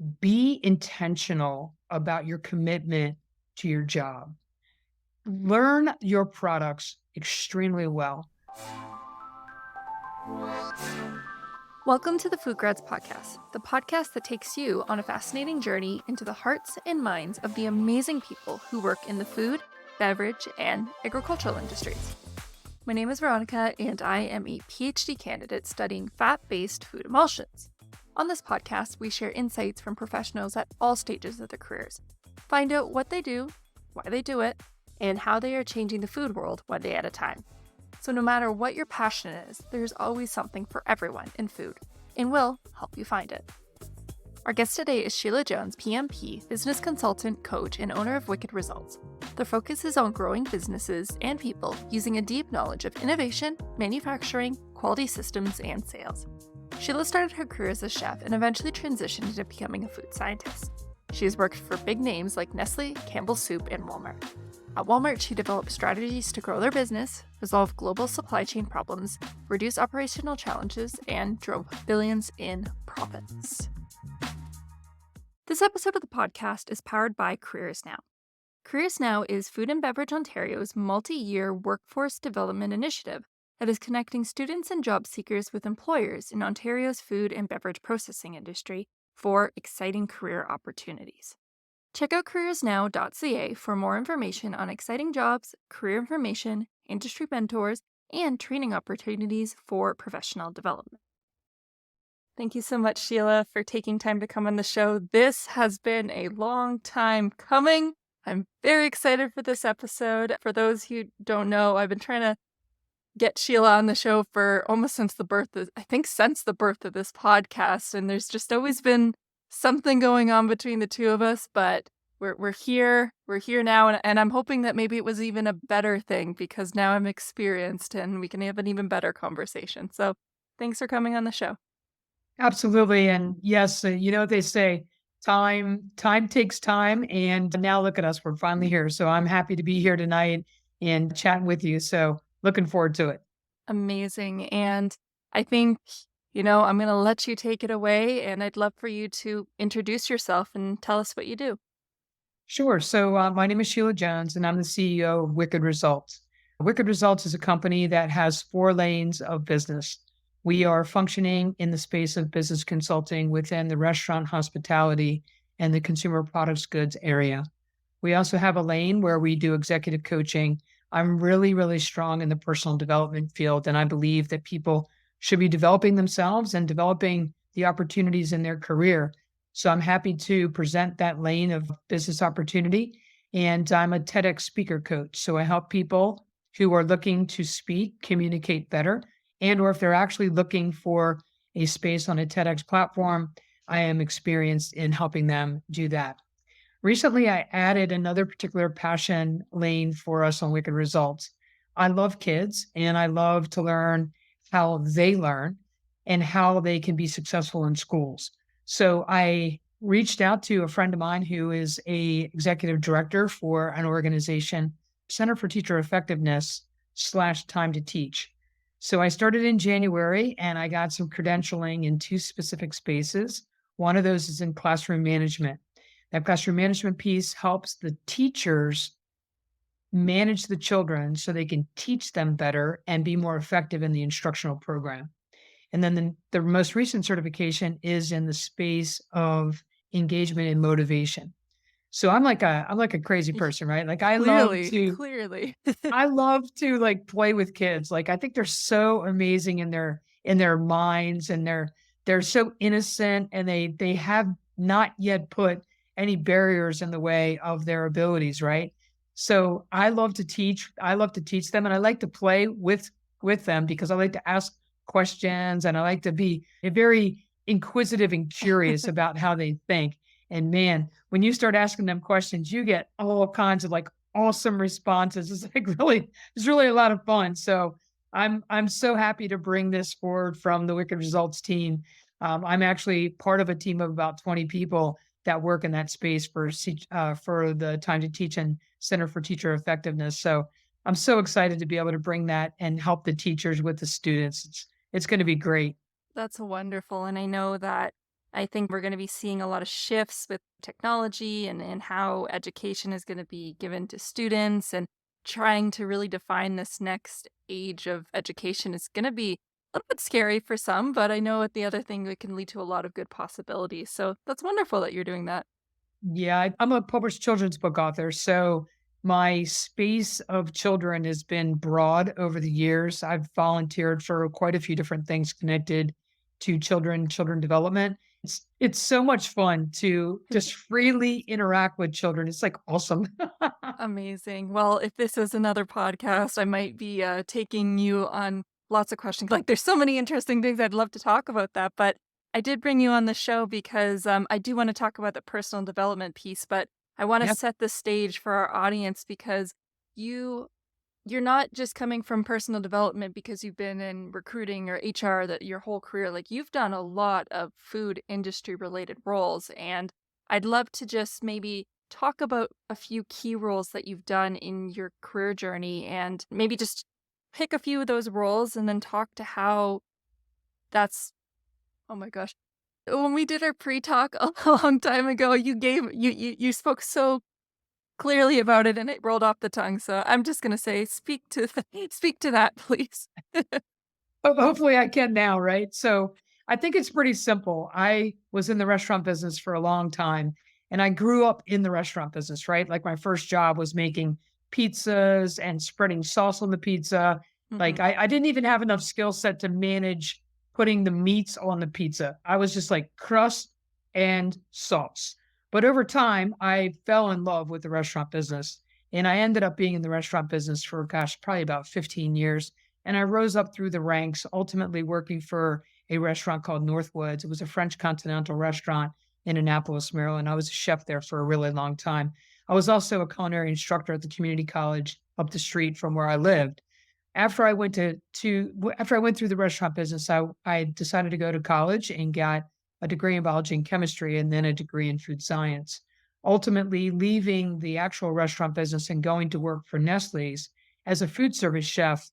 be intentional about your commitment to your job. Learn your products extremely well. Welcome to the Food Grads Podcast, the podcast that takes you on a fascinating journey into the hearts and minds of the amazing people who work in the food, beverage, and agricultural industries. My name is Veronica, and I am a PhD candidate studying fat-based food emulsions. On this podcast, we share insights from professionals at all stages of their careers, find out what they do, why they do it, and how they are changing the food world one day at a time. So no matter what your passion is, there's always something for everyone in food, and we'll help you find it. Our guest today is Sheila Jones PMP, business consultant, coach, and owner of Whicked Results. Their focus is on growing businesses and people using a deep knowledge of innovation, manufacturing, quality systems, and sales. Sheila started her career as a chef and eventually transitioned into becoming a food scientist. She has worked for big names like Nestle, Campbell's Soup, and Walmart. At Walmart, she developed strategies to grow their business, resolve global supply chain problems, reduce operational challenges, and drove billions in profits. This episode of the podcast is powered by Careers Now. Careers Now is Food and Beverage Ontario's multi-year workforce development initiative that is connecting students and job seekers with employers in Ontario's food and beverage processing industry for exciting career opportunities. Check out careersnow.ca for more information on exciting jobs, career information, industry mentors, and training opportunities for professional development. Thank you so much, Sheila, for taking time to come on the show. This has been a long time coming. I'm very excited for this episode. For those who don't know, I've been trying to get Sheila on the show for almost since the birth of this podcast, and there's just always been something going on between the two of us, but we're here now, and I'm hoping that maybe it was even a better thing because now I'm experienced and we can have an even better conversation. So thanks for coming on the show. Absolutely. And yes, you know what they say, time takes time. And now look at us, we're finally here. So I'm happy to be here tonight and chatting with you. So looking forward to it. Amazing. And I think, I'm going to let you take it away, and I'd love for you to introduce yourself and tell us what you do. Sure. So my name is Sheila Jones, and I'm the CEO of Whicked Results. Whicked Results is a company that has 4 lanes of business. We are functioning in the space of business consulting within the restaurant, hospitality, and the consumer products goods area. We also have a lane where we do executive coaching. I'm really, really strong in the personal development field, and I believe that people should be developing themselves and developing the opportunities in their career. So I'm happy to present that lane of business opportunity. And I'm a TEDx speaker coach. So I help people who are looking to speak, communicate better, and or if they're actually looking for a space on a TEDx platform, I am experienced in helping them do that. Recently, I added another particular passion lane for us on Wicked Results. I love kids and I love to learn how they learn and how they can be successful in schools. So I reached out to a friend of mine who is a executive director for an organization, Center for Teacher Effectiveness / Time to Teach. So I started in January and I got some credentialing in 2 specific spaces. One of those is in classroom management. That classroom management piece helps the teachers manage the children so they can teach them better and be more effective in the instructional program. And then the most recent certification is in the space of engagement and motivation. So I'm like a crazy person, right? Like Clearly. I love to like play with kids. Like I think they're so amazing in their minds, and they're so innocent, and they have not yet put any barriers in the way of their abilities, right? So I love to teach. I love to teach them, and I like to play with them because I like to ask questions, and I like to be very inquisitive and curious about how they think. And man, when you start asking them questions, you get all kinds of like awesome responses. It's really a lot of fun. So I'm so happy to bring this forward from the Wicked Results team. I'm actually part of a team of about 20 people that work in that space for the Time to Teach and Center for Teacher Effectiveness. So I'm so excited to be able to bring that and help the teachers with the students. It's going to be great. That's wonderful. And I know that I think we're going to be seeing a lot of shifts with technology and how education is going to be given to students, and trying to really define this next age of education is going to be a little bit scary for some, but I know at the other thing it can lead to a lot of good possibilities. So that's wonderful that you're doing that. Yeah, I'm a published children's book author, so my space of children has been broad over the years. I've volunteered for quite a few different things connected to children development. It's so much fun to just freely interact with children. It's like awesome. Amazing. Well, if this is another podcast, I might be taking you on lots of questions. Like, there's so many interesting things I'd love to talk about that. But I did bring you on the show because I do want to talk about the personal development piece. But I want to Yeah. set the stage for our audience because you you're not just coming from personal development because you've been in recruiting or HR that your whole career. Like, you've done a lot of food industry related roles. And I'd love to just maybe talk about a few key roles that you've done in your career journey, and maybe just pick a few of those roles and then talk to how that's, oh my gosh. When we did our pre-talk a long time ago, you spoke so clearly about it and it rolled off the tongue. So I'm just gonna say speak to speak to that, please. Hopefully I can now, right? So I think it's pretty simple. I was in the restaurant business for a long time and I grew up in the restaurant business, right? Like my first job was making pizzas and spreading sauce on the pizza. Like Mhm. I didn't even have enough skill set to manage putting the meats on the pizza. I was just like crust and sauce. But over time, I fell in love with the restaurant business. And I ended up being in the restaurant business for, gosh, probably about 15 years, and I rose up through the ranks, ultimately working for a restaurant called Northwoods. It was a French continental restaurant in Annapolis, Maryland. I was a chef there for a really long time. I was also a culinary instructor at the community college up the street from where I lived. After I went through the restaurant business, I decided to go to college and got a degree in biology and chemistry and then a degree in food science. Ultimately, leaving the actual restaurant business and going to work for Nestle's as a food service chef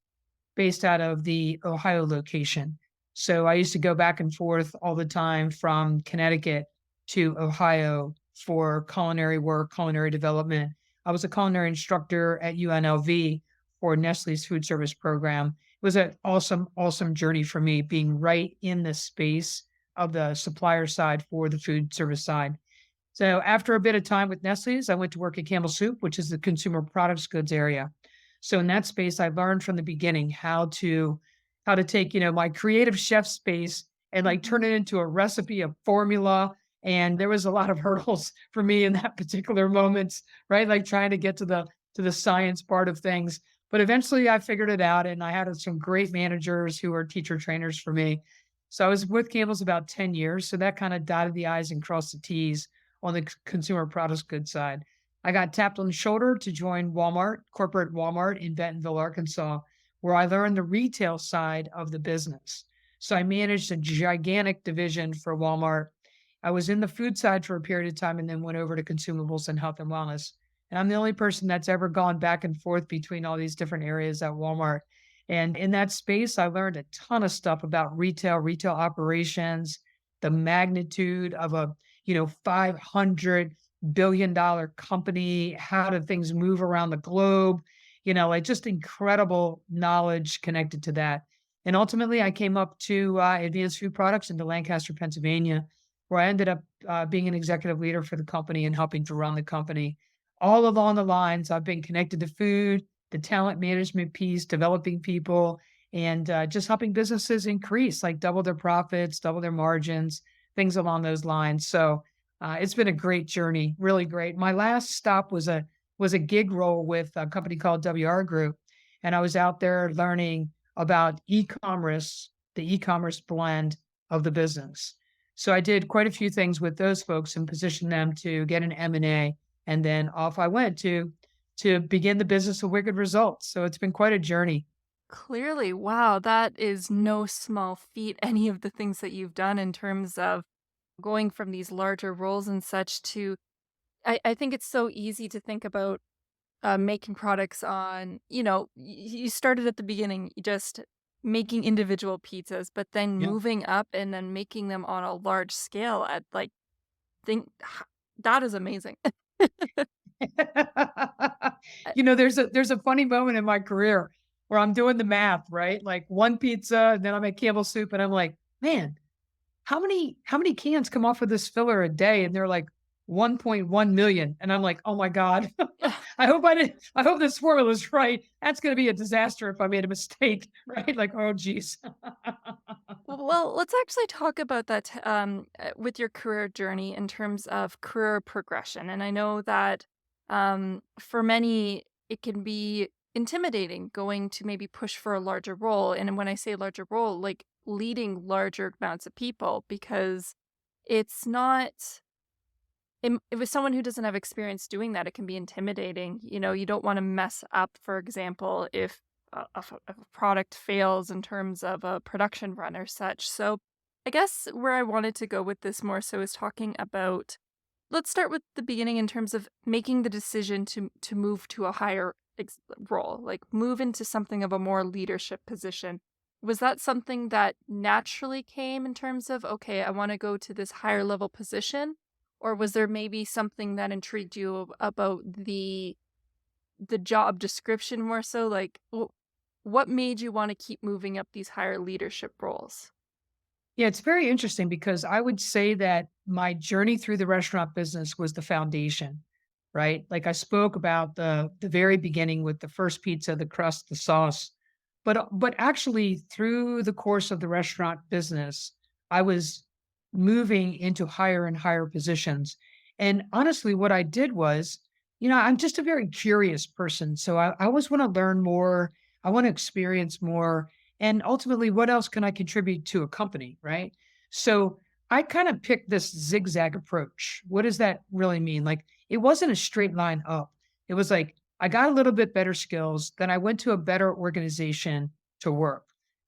based out of the Ohio location. So I used to go back and forth all the time from Connecticut to Ohio for culinary work, culinary development. I was a culinary instructor at UNLV for Nestle's food service program. It was an awesome, awesome journey for me being right in the space of the supplier side for the food service side. So after a bit of time with Nestle's, I went to work at Campbell's Soup, which is the consumer products goods area. So in that space, I learned from the beginning how to take, my creative chef space and like turn Mhm. it into a recipe, a formula. And there was a lot of hurdles for me in that particular moments, right? Like trying to get to the science part of things. But eventually I figured it out and I had some great managers who were teacher trainers for me. So I was with Campbell's about 10 years. So that kind of dotted the I's and crossed the T's on the consumer products goods side. I got tapped on the shoulder to join Walmart, corporate Walmart in Bentonville, Arkansas, where I learned the retail side of the business. So I managed a gigantic division for Walmart. I was in the food side for a period of time and then went over to consumables and health and wellness. And I'm the only person that's ever gone back and forth between all these different areas at Walmart. And in that space, I learned a ton of stuff about retail operations, the magnitude of a 500 billion-dollar company. How do things move around the globe? Like just incredible knowledge connected to that. And ultimately, I came up to Advanced Food Products into Lancaster, Pennsylvania, where I ended up being an executive leader for the company and helping to run the company. All along the lines, I've been connected to food, the talent management piece, developing people, and just helping businesses increase, like double their profits, double their margins, things along those lines. So it's been a great journey, really great. My last stop was a gig role with a company called WR Group, and I was out there learning about e-commerce, the e-commerce blend of the business. So I did quite a few things with those folks and positioned them to get an M&A, and then off I went to begin the business of Wicked Results. So it's been quite a journey. Clearly, wow, that is no small feat, any of the things that you've done in terms of going from these larger roles and such to I think it's so easy to think about making products on, you started at the beginning, you just making individual pizzas, but then Yeah. moving up and then making them on a large scale at like think that is amazing. There's a funny moment in my career where I'm doing the math, right? Like one pizza, and then I'm at Campbell's Soup, and I'm like, man, how many cans come off of this filler a day? And they're like 1.1 million. And I'm like, oh my God. I hope this formula is right. That's gonna be a disaster if I made a mistake, right? Like, oh geez. Well, let's actually talk about that with your career journey in terms of career progression. And I know that for many, it can be intimidating going to maybe push for a larger role. And when I say larger role, like leading larger amounts of people, because it's not, if it's someone who doesn't have experience doing that, it can be intimidating. You know, you don't want to mess up, for example, if if a product fails in terms of a production run or such. So, I guess where I wanted to go with this more so is talking about, let's start with the beginning in terms of making the decision to move to a higher role, like move into something of a more leadership position. Was that something that naturally came in terms of, okay, I want to go to this higher level position? Or was there maybe something that intrigued you about the job description more so? Like, what made you want to keep moving up these higher leadership roles? Yeah, it's very interesting because I would say that my journey through the restaurant business was the foundation, right? Like I spoke about the very beginning with the first pizza, the crust, the sauce, but actually through the course of the restaurant business, I was moving into higher and higher positions. And honestly, what I did was, I'm just a very curious person, so I always want to learn more. I want to experience more, and ultimately, what else can I contribute to a company, right? So I kind of picked this zigzag approach. What does that really mean? Like, it wasn't a straight line up. It was like, I got a little bit better skills. Then I went to a better organization to work.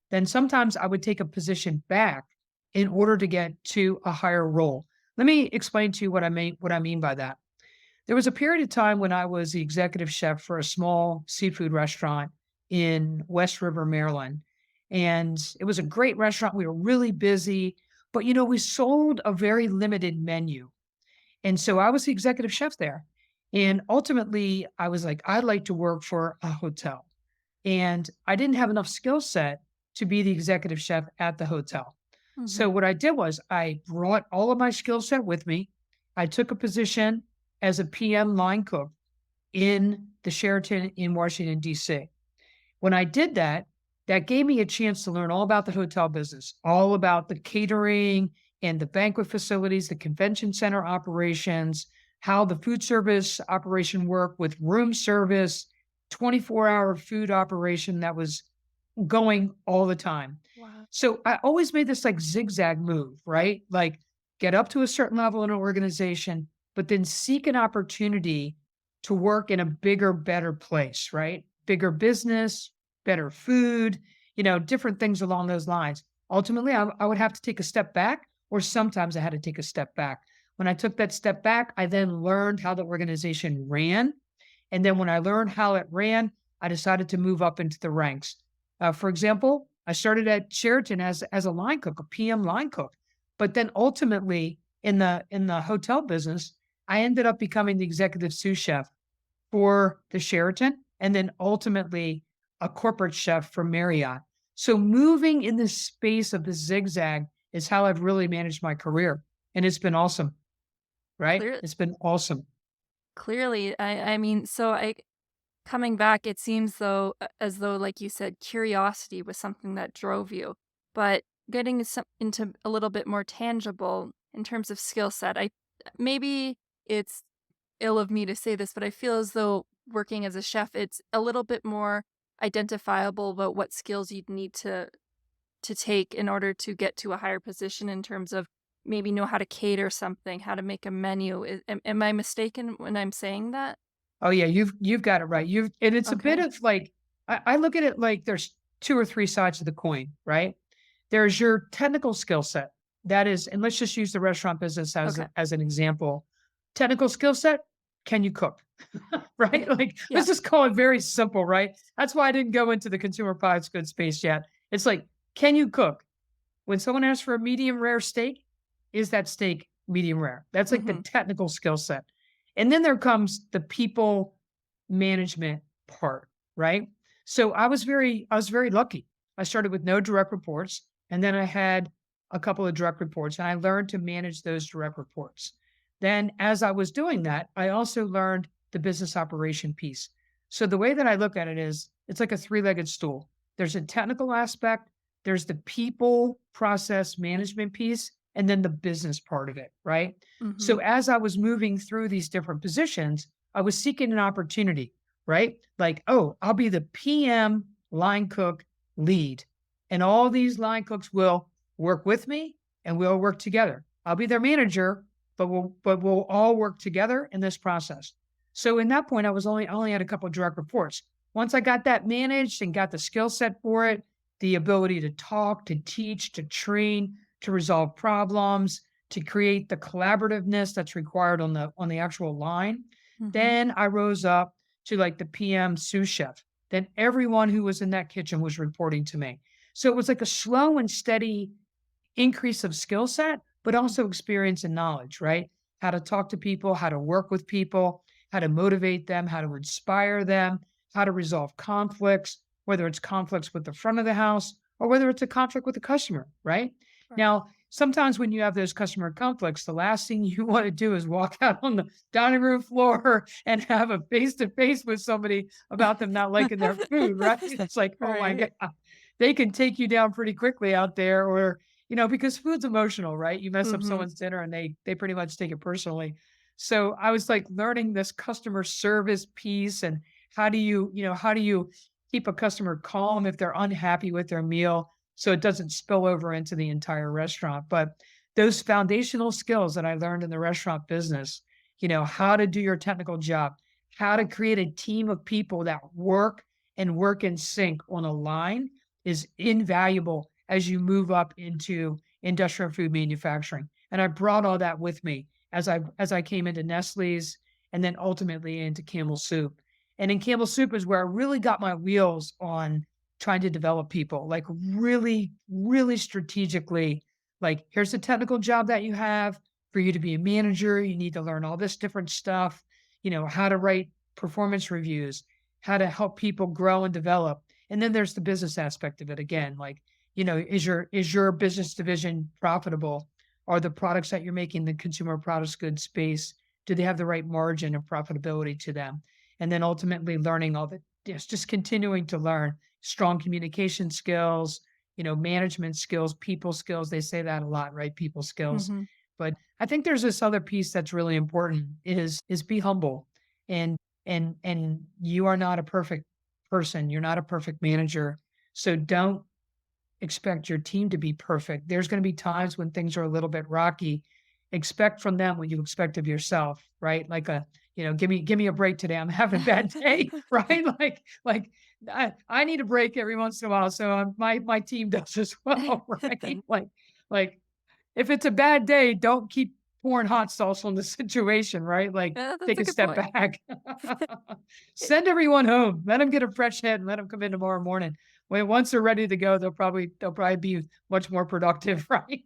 Then sometimes I would take a position back in order to get to a higher role. Let me explain to you what I mean by that. There was a period of time when I was the executive chef for a small seafood restaurant in West River, Maryland. And it was a great restaurant. We were really busy, but we sold a very limited menu. And so I was the executive chef there. And ultimately, I was like, I'd like to work for a hotel. And I didn't have enough skill set to be the executive chef at the hotel. So Mhm. what I did was I brought all of my skill set with me. I took a position as a PM line cook in the Sheraton in Washington, D.C. When I did that, that gave me a chance to learn all about the hotel business, all about the catering and the banquet facilities, the convention center operations, how the food service operation worked with room service, 24-hour food operation that was going all the time. Wow. So I always made this like zigzag move, right? Like get up to a certain level in an organization, but then seek an opportunity to work in a bigger, better place, right? Bigger business, better food, different things along those lines. Ultimately, I would have to take a step back, or sometimes I had to take a step back. When I took that step back, I then learned how the organization ran. And then when I learned how it ran, I decided to move up into the ranks. For example, I started at Sheraton as a line cook, a PM line cook, but then ultimately in the hotel business, I ended up becoming the executive sous chef for the Sheraton, and then ultimately a corporate chef for Marriott. So moving in this space of the zigzag is how I've really managed my career, and it's been awesome, right? Clear, It's been awesome. clearly, I mean, so I coming back, it seems though as though, like you said, curiosity was something that drove you, but getting into a little bit more tangible in terms of skill set. I maybe it's ill of me to say this, but I feel as though working as a chef, it's a little bit more identifiable about what skills you'd need to take in order to get to a higher position in terms of maybe know how to cater something, how to make a menu. Am I mistaken when I'm saying that? Oh yeah, you've got it right. And it's a bit Okay. of like I look at it like there's two or three sides of the coin, right? There's your technical skill set. That is, and let's just use the restaurant business Okay. as an example. Technical skill set, can you cook? Right? Like Yeah. let's just call it very simple, right? That's why I didn't go into the consumer products goods space yet. It's like, can you cook? When someone asks for a medium rare steak, is that steak medium rare? That's like the Mhm. technical skill set. And then there comes the people management part, right? So I was very lucky. I started with no direct reports, and then I had a couple of direct reports, and I learned to manage those direct reports. Then as I was doing that, I also learned the business operation piece. So the way that I look at it is it's like a three-legged stool. There's a technical aspect, there's the people process management piece, and then the business part of it, right? So Mhm. as I was moving through these different positions, I was seeking an opportunity, right? Like, oh, I'll be the PM line cook lead, and all these line cooks will work with me and we'll work together. I'll be their manager, but we'll all work together in this process. So in that point, I only had a couple of direct reports. Once I got that managed and got the skill set for it, the ability to talk, to teach, to train, to resolve problems, to create the collaborativeness that's required on the actual line. Mhm. Then I rose up to like the PM sous chef. Then everyone who was in that kitchen was reporting to me. So it was like a slow and steady increase of skill set, but also experience and knowledge, right? How to talk to people, how to work with people, how to motivate them, how to inspire them, how to resolve conflicts, whether it's conflicts with the front of the house or whether it's a conflict with the customer, right? Right. Now, sometimes when you have those customer conflicts, the last thing you want to do is walk out on the dining room floor and have a face to face with somebody about them not liking their food, right? It's like, oh my Right. God, they can take you down pretty quickly out there, or because food's emotional, right? You mess up Mhm. someone's dinner and they pretty much take it personally. So I was like learning this customer service piece and how do you keep a customer calm if they're unhappy with their meal so it doesn't spill over into the entire restaurant. But those foundational skills that I learned in the restaurant business, how to do your technical job, how to create a team of people that work and work in sync on a line is invaluable as you move up into industrial food manufacturing. And I brought all that with me as I came into Nestle's and then ultimately into Campbell's Soup. And in Campbell's Soup is where I really got my wheels on trying to develop people, like really, really strategically. Like, here's the technical job that you have. For you to be a manager, you need to learn all this different stuff, how to write performance reviews, how to help people grow and develop. And then there's the business aspect of it again. Like, is your business division profitable? Are the products that you're making the consumer products goods space, do they have the right margin and profitability to them? And then ultimately learning all the just continuing to learn strong communication skills, management skills, people skills. They say that a lot, right? People skills. Mhm. But I think there's this other piece that's really important is be humble and and you are not a perfect person. You're not a perfect manager. So don't expect your team to be perfect. There's going to be times when things are a little bit rocky. Expect from them what you expect of yourself, right? Like give me a break today. I'm having a bad day, right? Like I need a break every once in a while. So my team does as well, right? Like if it's a bad day, don't keep pouring hot sauce on the situation, right? Like Yeah, that's take a a good step point. back. It Send everyone home. Let them get a fresh head and let them come in tomorrow morning. Once they're ready to go, they'll probably be much more productive, right?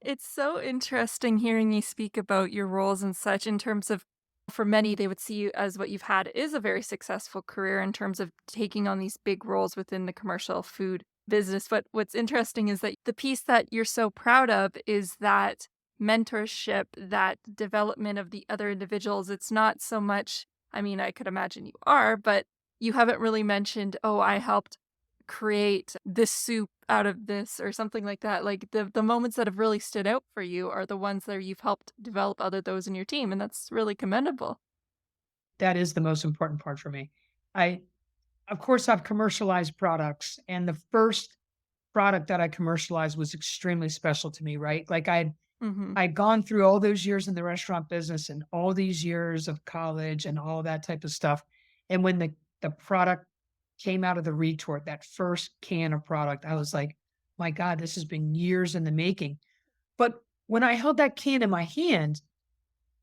it's so interesting hearing you speak about your roles and such in terms of for many, they would see you as what you've had is a very successful career in terms of taking on these big roles within the commercial food business. But what's interesting is that the piece that you're so proud of is that mentorship, that development of the other individuals. It's not so much, I mean, I could imagine you are, but you haven't really mentioned, oh, I helped create this soup out of this or something like that. Like the moments that have really stood out for you are the ones that you've helped develop other those in your team, and that's really commendable. That is the most important part for me. I Of course, I've commercialized products, and the first product that I commercialized was extremely special to me, right? Like Mhm. I'd gone through all those years in the restaurant business and all these years of college and all that type of stuff. And when the product came out of the retort, that first can of product, I was like, my God, this has been years in the making. But when I held that can in my hand,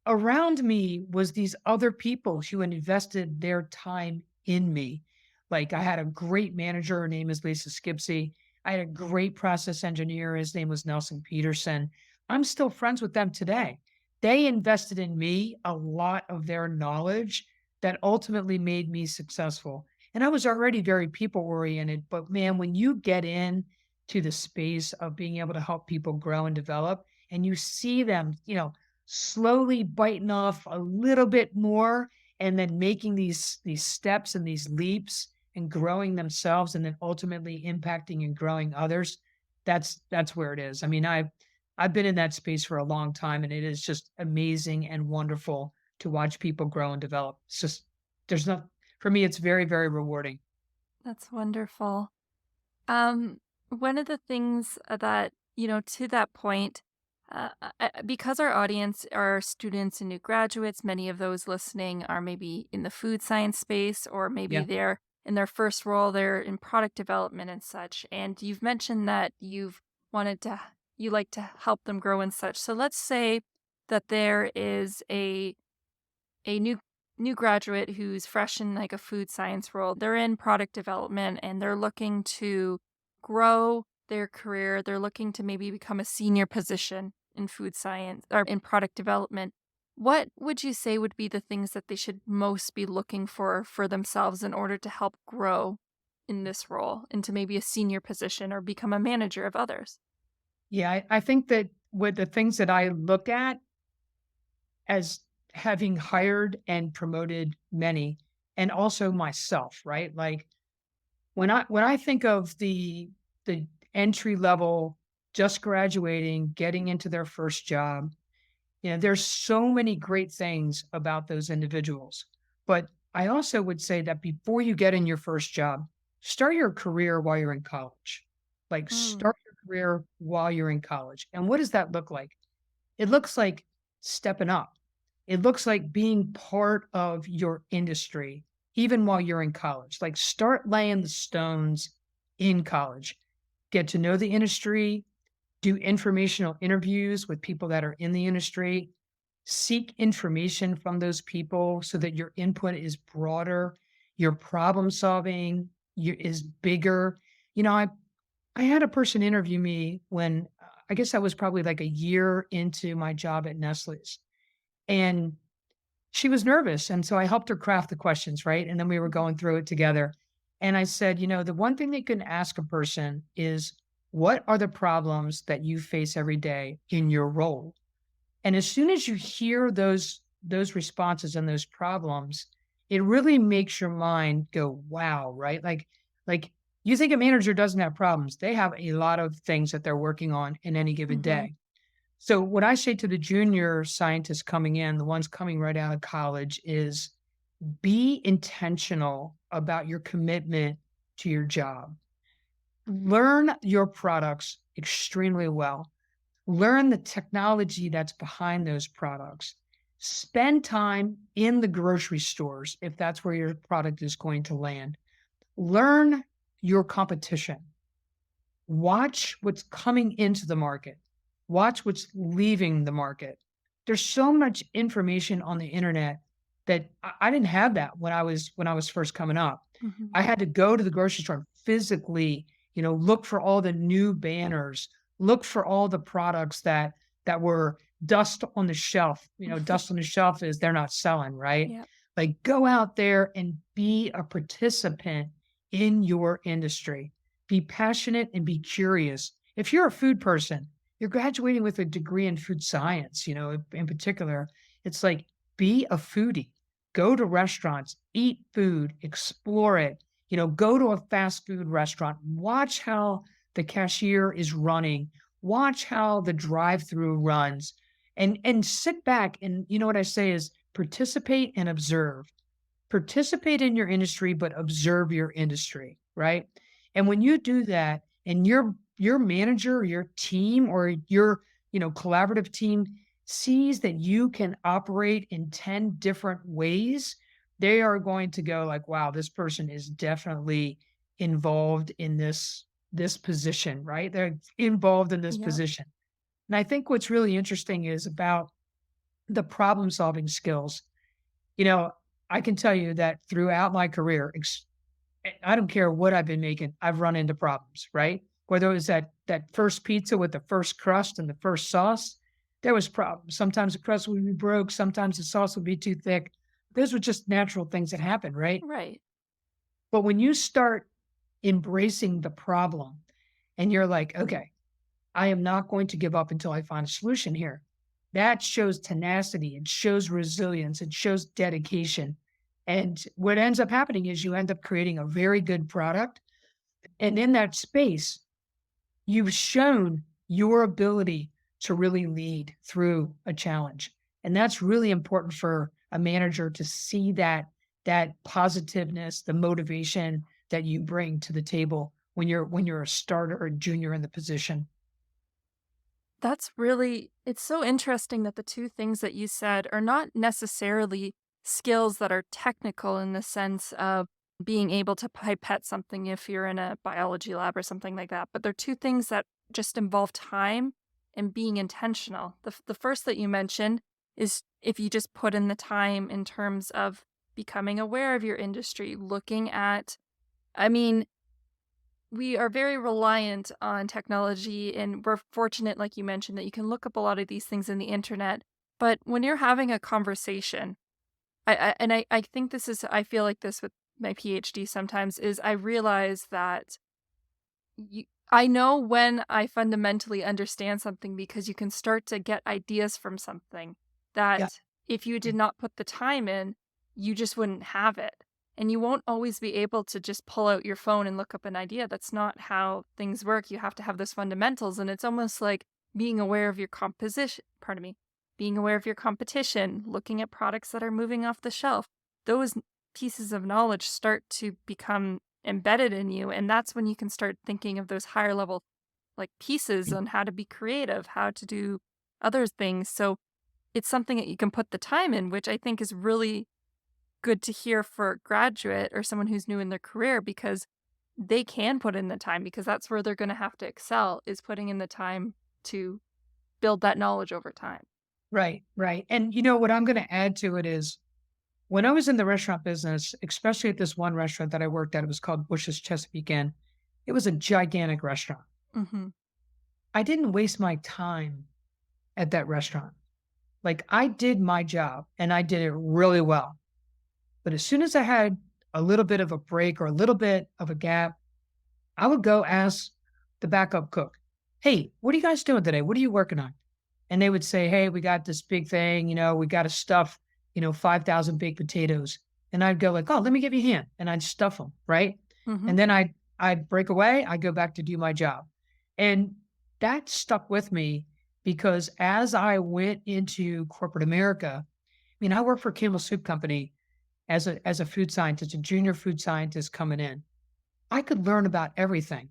around me was these other people who had invested their time in me. Like I had a great manager, her name is Lisa Skipsey. I had a great process engineer, his name was Nelson Peterson. I'm still friends with them today. They invested in me a lot of their knowledge that ultimately made me successful. And I was already very people oriented, but man, when you get in to the space of being able to help people grow and develop, and you see them, slowly biting off a little bit more and then making these steps and these leaps and growing themselves and then ultimately impacting and growing others, that's where it is. I mean, I've been in that space for a long time and it is just amazing and wonderful to watch people grow and develop. It's just there's not for me, it's very, very rewarding. That's wonderful. Um, One of the things that, to that point, because our audience are students and new graduates, many of those listening are maybe in the food science space, or maybe Yeah. they're in their first role, they're in product development and such. And you've mentioned that wanted to, you like to help them grow and such. So let's say that there is a new graduate who's fresh in like a food science role. They're in product development and they're looking to grow their career. They're looking to maybe become a senior position in food science or in product development. What would you say would be the things that they should most be looking for themselves in order to help grow in this role into maybe a senior position or become a manager of others? Yeah, I think that with the things that I look at as having hired and promoted many and also myself, right? Like when I think of the entry level, just graduating, getting into their first job, there's so many great things about those individuals. But I also would say that before you get in your first job, start your career while you're in college. Like Mm, start your career while you're in college. And what does that look like? It looks like stepping up. It looks like being part of your industry, even while you're in college. Like start laying the stones in college. Get to know the industry, do informational interviews with people that are in the industry, seek information from those people so that your input is broader, your problem solving is bigger. I had a person interview me when I guess I was probably like a year into my job at Nestle's. And she was nervous. And so I helped her craft the questions, right? And then we were mhm, going through it together. And I said, the one thing they can ask a person is, what are the problems that you face every day in your role? And as soon as you hear those responses and those problems, it really makes your mind go, wow, right? Like you think a manager doesn't have problems. They have a lot of things that they're working on in any given mhm. day. So what I say to the junior scientists coming in, the ones coming right out of college, is be intentional about your commitment to your job. Learn your products extremely well. Learn the technology that's behind those products. Spend time in the grocery stores if that's where your product is going to land. Learn your competition. Watch what's coming into the market. Watch what's leaving the market. There's so much information on the internet that I didn't have that when I was first coming up. Mhm. I had to go to the grocery store and physically, look for all the new banners, look for all the products that were dust on the shelf. Dust on the shelf is they're not selling, right? Yep. Like go out there and be a participant in your industry. Be passionate and be curious. If you're a food person, you're graduating with a degree in food science, in particular, it's like be a foodie. Go to restaurants, eat food, explore it. Go to a fast food restaurant, watch how the cashier is running, watch how the drive-through runs, and sit back and what I say is participate and observe. Participate in your industry, but observe your industry, right? And when you do that and your manager or your team or your, collaborative team sees that you can operate in 10 different ways, they are going to go like, wow, this person is definitely involved in this position, right? They're involved in this Yep. position. And I think what's really interesting is about the problem solving skills. you know, I can tell you that throughout my career, I don't care what I've been making, I've run into problems, right? Whether it was that first pizza with the first crust and the first sauce, there was problems. Sometimes the crust would be broke, sometimes the sauce would be too thick. Those were just natural things that happen, right? Right. But when you start embracing the problem and you're like, okay, I am not going to give up until I find a solution here. That shows tenacity, it shows resilience, it shows dedication. And what ends up happening is you end up creating a very good product. And in that space, you've shown your ability to really lead through a challenge. And that's really important for a manager to see that positiveness, the motivation that you bring to the table when you're a starter or junior in the position. That's really it's so interesting that the two things that you said are not necessarily skills that are technical in the sense of being able to pipette something if you're in a biology lab or something like that, but they're two things that just involve time and being intentional. The first that you mentioned is if you just put in the time in terms of becoming aware of your industry, looking at I mean, we are very reliant on technology, and we're fortunate, like you mentioned, that you can look up a lot of these things in the internet. But when you're having a conversation, I think this is I feel like this with my PhD sometimes is I realize that I know when I fundamentally understand something because you can start to get ideas from something Yeah. that if you did not put the time in, you just wouldn't have it. And you won't always be able to just pull out your phone and look up an idea. That's not how things work. You have to have those fundamentals. And it's almost like being aware of your composition, pardon me, being aware of your competition, looking at products that are moving off the shelf. Those pieces of knowledge start to become embedded in you, and that's when you can start thinking of those higher level, like, pieces on how to be creative, how to do other things, so it's something that you can put the time in, which I think is really good to hear for a graduate or someone who's new in their career because they can put in the time because that's where they're gonna have to excel, is putting in the time to build that knowledge over time. Right, right. And you know what I'm going to add to it is when I was in the restaurant business, especially at this one restaurant that I worked at, it was called Bush's Chesapeake Inn. It was a gigantic restaurant. Mhm. I didn't waste my time at that restaurant. Like I did my job and I did it really well. But as soon as I had a little bit of a break or a little bit of a gap, I would go ask the backup cook, "Hey, what are you guys doing today? What are you working on?" And they would say, "Hey, we got this big thing, we got to stuff, 5,000 baked potatoes." And I'd go like, "Oh, let me give you a hand." And I'd stuff them, right? Mhm. And then I'd break away, I'd go back to do my job. And that stuck with me because as I went into corporate America, I worked for Campbell Soup Company as a food scientist, a junior food scientist coming in. I could learn about everything.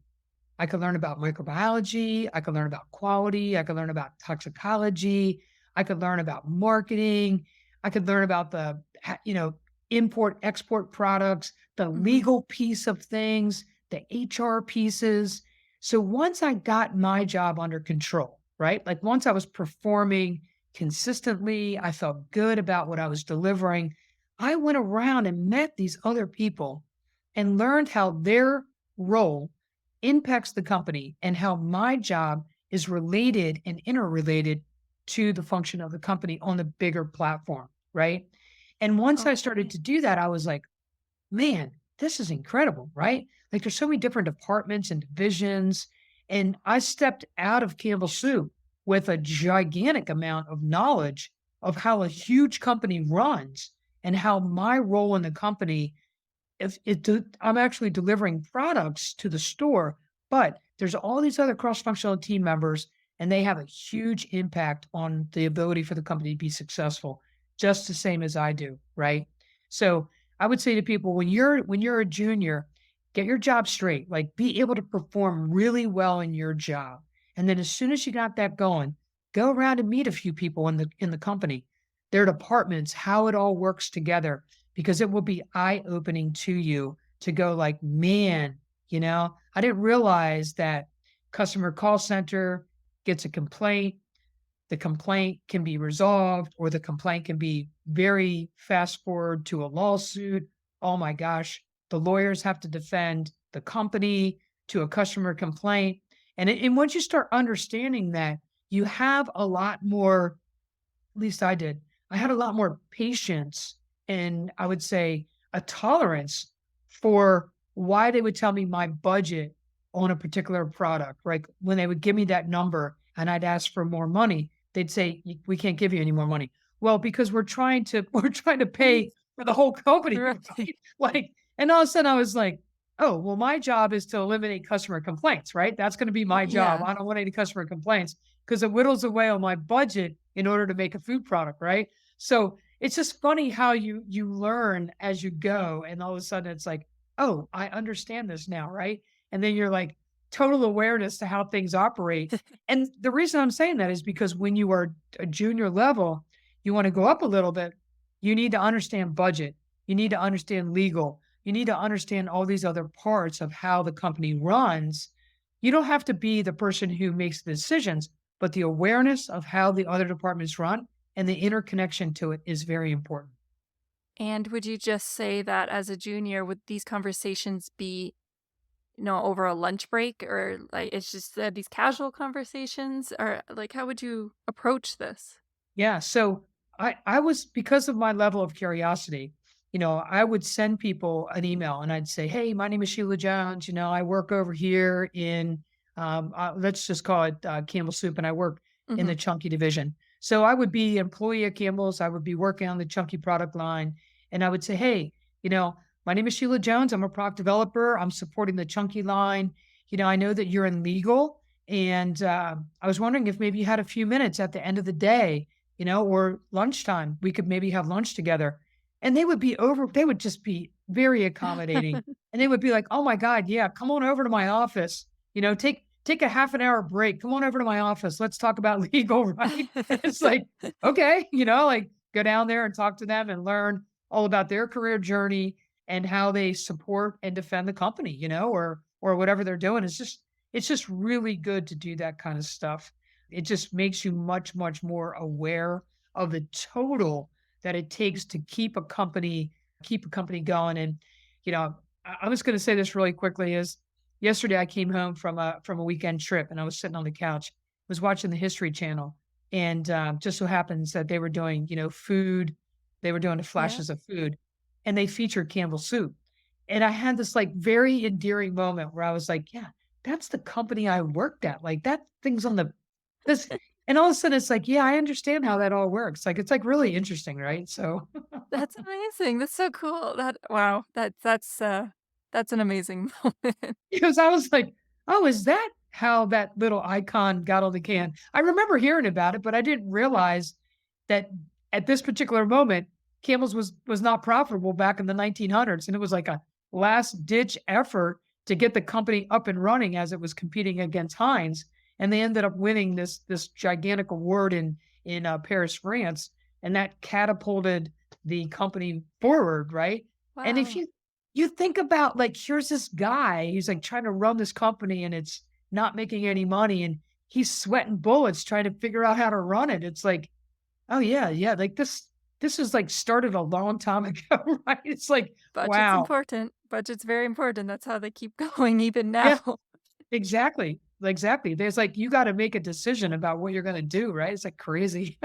I could learn about microbiology. I could learn about quality. I could learn about toxicology. I could learn about marketing. I could learn about import, export products, the Mhm. legal piece of things, the HR pieces. So once I got my job under control, right? Like once I was performing consistently, I felt good about what I was delivering. I went around and met these other people and learned how their role impacts the company and how my job is related and interrelated to the function of the company on the bigger platform, right? And once I started Okay. to do that, I was like, man, this is incredible, right? Like there's so many different departments and divisions. And I stepped out of Campbell Soup with a gigantic amount of knowledge of how a huge company runs and how my role in the company if it do I'm actually delivering products to the store, but there's all these other cross-functional team members, and they have a huge impact on the ability for the company to be successful, just the same as I do, right? So, I would say to people, when you're a junior, get your job straight, like, be able to perform really well in your job, and then as soon as you got that going, go around and meet a few people in the company, their departments, how it all works together, because it will be eye-opening to you to go like, "Man, I didn't realize that customer call center gets a complaint, the complaint can be resolved, or the complaint can be very fast forward to a lawsuit. Oh my gosh." the lawyers have to defend the company to a customer complaint. And once you start understanding that, you have a lot more, at least I did. I had a lot more patience and I would say a tolerance for why they would tell me my budget on a particular product, right? When they would give me that number and I'd ask for more money, they'd say, We can't give you any more money." Well, because we're trying to we're trying to pay for the whole company, Right. right? Like, and all of a sudden I was like, "Oh, well, my job is to eliminate customer complaints, right? That's going to be my job. Yeah. I don't want any customer complaints because it whittles away on my budget in order to make a food product, right?" So it's just funny how you learn as you go, and all of a sudden it's like, oh, I understand this now, right? And then you're like total awareness to how things operate. And the reason I'm saying that is because when you are a junior level, you want to go up a little bit, you need to understand budget, you need to understand legal, you need to understand all these other parts of how the company runs. You don't have to be the person who makes the decisions, but the awareness of how the other departments run and the interconnection to it is very important. And would you just say that as a junior, would these conversations be, over a lunch break, or like it's just these casual conversations, or like how would you approach this? Yeah, so I was, because of my level of curiosity, I would send people an email and I'd say, "Hey, my name is Sheila Jones. I work over here in let's just call it Campbell's Soup, and I work in Hmm. the chunky division." So I would be employee at Campbell's. I would be working on the chunky product line, and I would say, "Hey, my name is Sheila Jones. I'm a product developer. I'm supporting the chunky line. I know that you're in legal, and I was wondering if maybe you had a few minutes at the end of the day, or lunchtime, we could maybe have lunch together." And they would just be very accommodating. And they would be like, "Oh my God, yeah, come on over to my office. Take a half an hour break. Come on over to my office. Let's talk about legal," right? And it's like, okay, like go down there and talk to them and learn all about their career journey and how they support and defend the company, or whatever they're doing. It's just really good to do that kind of stuff. It just makes you much, much more aware of the total that it takes to keep a company going. And, I was gonna say this really quickly is yesterday I came home from a weekend trip and I was sitting on the couch, was watching the History Channel, and just so happens that they were doing, food, they were doing the Yeah. flashes of food, and they featured Campbell Soup. And I had this like very endearing moment where I was like, yeah, that's the company I worked at. Like that thing's on the this, and all of a sudden it's like, yeah, I understand how that all works. Like it's like really interesting, right? So That's amazing. That's so cool. Wow. That's an amazing moment. because I was like, oh, is that how that little icon got on the can? I remember hearing about it, but I didn't realize that at this particular moment, Campbell's was not profitable back in the 1900s, and it was like a last ditch effort to get the company up and running as it was competing against Heinz, and they ended up winning this gigantic award in Paris, France, and that catapulted the company forward, right? And if Wow. you think about, like, here's this guy, he's like trying to run this company and it's not making any money, and he's sweating bullets trying to figure out how to run it. It's like, oh yeah, yeah, like this is like started a long time ago, right? It's like, Budget's wow. important. Budget's very important. That's how they keep going even Yeah, now. exactly. Exactly. There's like you got to make a decision about what you're going to do, right? It's like crazy.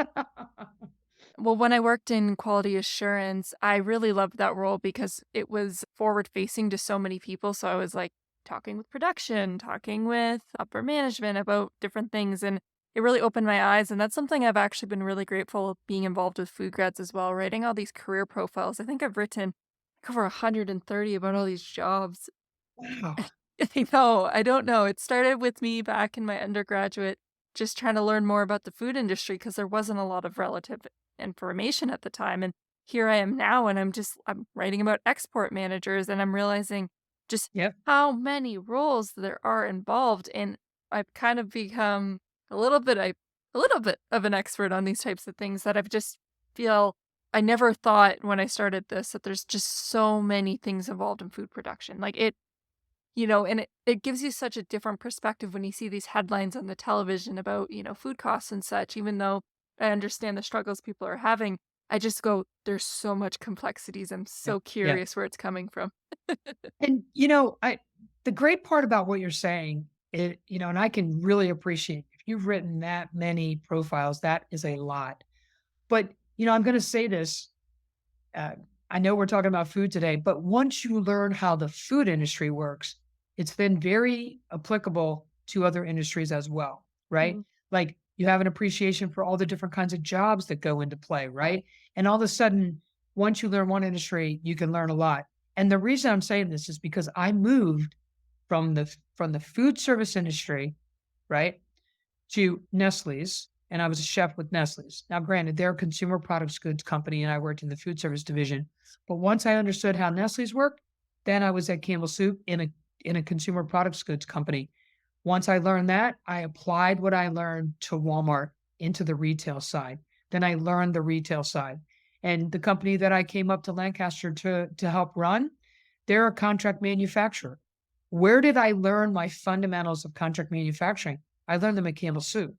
Well, when I worked in quality assurance, I really loved that role because it was forward facing to so many people. So I was like talking with production, talking with upper management about different things. And it really opened my eyes. And that's something I've actually been really grateful of being involved with food grads as well, writing all these career profiles. I think I've written like over 130 about all these jobs. Wow. I know, I don't know. It started with me back in my undergraduate, just trying to learn more about the food industry because there wasn't a lot of relative information at the time. And here I am now, and I'm writing about export managers, and I'm realizing just Yep. how many roles there are involved. And I've kind of become a little bit of an expert on these types of things that I've just feel I never thought when I started this that there's just so many things involved in food production. Like and it gives you such a different perspective when you see these headlines on the television about, food costs and such, even though I understand the struggles people are having. I just go, there's so much complexities. I'm Yeah. so Yeah. curious where it's coming from. And, the great part about what you're saying, and I can really appreciate if you've written that many profiles, that is a lot. But, I'm going to say this. Uh, I know we're talking about food today, but once you learn how the food industry works, it's then very applicable to other industries as well, right? Mhm. Like you have an appreciation for all the different kinds of jobs that go into play, right? And all of a sudden, once you learn one industry, you can learn a lot. And the reason I'm saying this is because I moved from the food service industry, right, to Nestle's, and I was a chef with Nestle's. Now, granted, they're a consumer products goods company, and I worked in the food service division. But once I understood how Nestle's worked, then I was at Campbell's Soup in a consumer products goods company. Once I learned that, I applied what I learned to Walmart into the retail side. Then I learned the retail side. And the company that I came up to Lancaster to help run, they're a contract manufacturer. Where did I learn my fundamentals of contract manufacturing? I learned them at Campbell's Soup.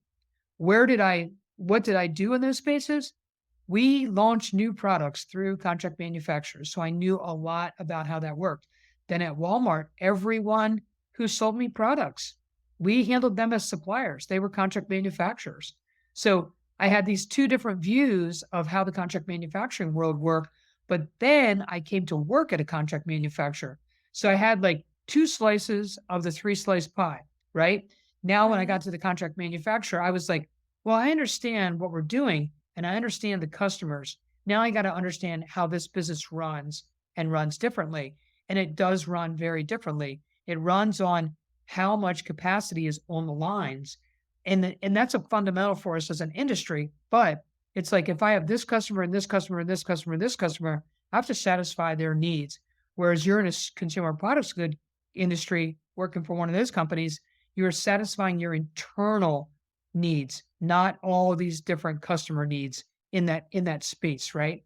What did I do in those spaces? We launched new products through contract manufacturers. So I knew a lot about how that worked. Then at Walmart, everyone who sold me products, we handled them as suppliers. They were contract manufacturers. So I had these two different views of how the contract manufacturing world worked. But then I came to work at a contract manufacturer. So I had like two slices of the three slice pie, right? Now, when I Right. got to the contract manufacturer, I was like, well, I understand what we're doing and I understand the customers. Now I got to understand how this business runs and runs differently. And it does run very differently. It runs on how much capacity is on the lines. And that's a fundamental for us as an industry. But it's like if I have this customer and this customer and this customer and this customer, I have to satisfy their needs. Whereas you're in a consumer products good industry working for one of those companies, you're satisfying your internal needs, not all these different customer needs in that space, right?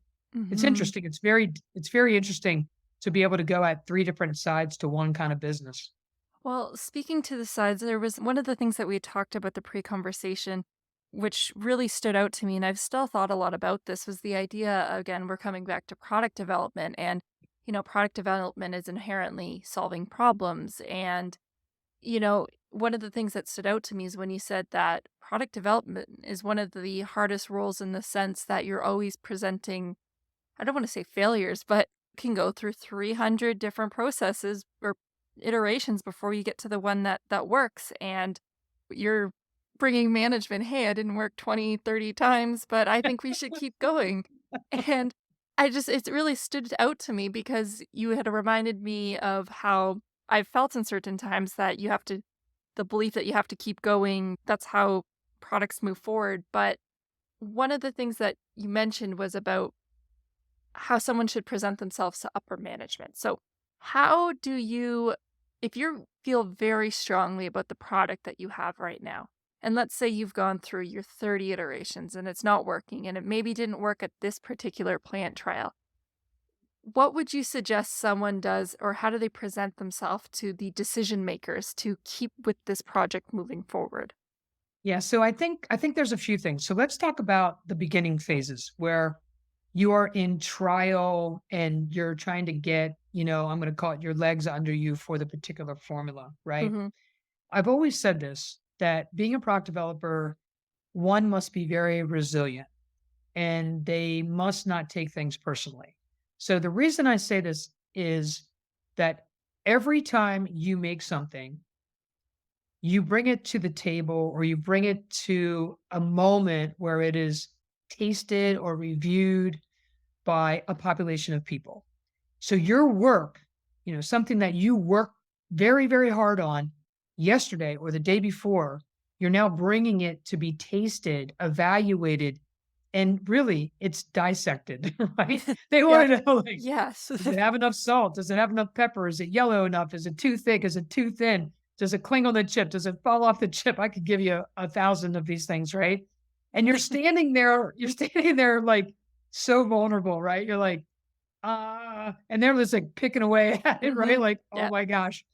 It's Hmm. interesting. It's very interesting to be able to go at three different sides to one kind of business. Well, speaking to the sides, there was one of the things that we had talked about the pre-conversation, which really stood out to me, and I've still thought a lot about this, was the idea, again, we're coming back to product development. And, product development is inherently solving problems. And, one of the things that stood out to me is when you said that product development is one of the hardest roles in the sense that you're always presenting, I don't want to say failures, but can go through 300 different processes or iterations before you get to the one that works. And you're bringing management, hey, I didn't work 20, 30 times, but I think we should keep going. And it really stood out to me because you had reminded me of how I've felt in certain times that the belief that you have to keep going. That's how products move forward. But one of the things that you mentioned was about how someone should present themselves to upper management. So, how do you, if you feel very strongly about the product that you have right now, and let's say you've gone through your 30 iterations and it's not working, and it maybe didn't work at this particular plant trial, what would you suggest someone does, or how do they present themselves to the decision makers to keep with this project moving forward? Yeah, so I think there's a few things. So let's talk about the beginning phases where you are in trial and you're trying to get, I'm going to call it your legs under you for the particular formula, right? Hmm. I've always said this that being a product developer, one must be very resilient and they must not take things personally. So the reason I say this is that every time you make something, you bring it to the table or you bring it to a moment where it is tasted or reviewed by a population of people. So your work, something that you worked very, very hard on yesterday or the day before, you're now bringing it to be tasted, evaluated, and really it's dissected, right? They Yep. want to know like, Yes. does it have enough salt? Does it have enough pepper? Is it yellow enough? Is it too thick? Is it too thin? Does it cling on the chip? Does it fall off the chip? I could give you a thousand of these things, right? And you're standing there like so vulnerable, right? You're like, and they're just like picking away at it, right? Hmm. Like, oh Yeah. my gosh.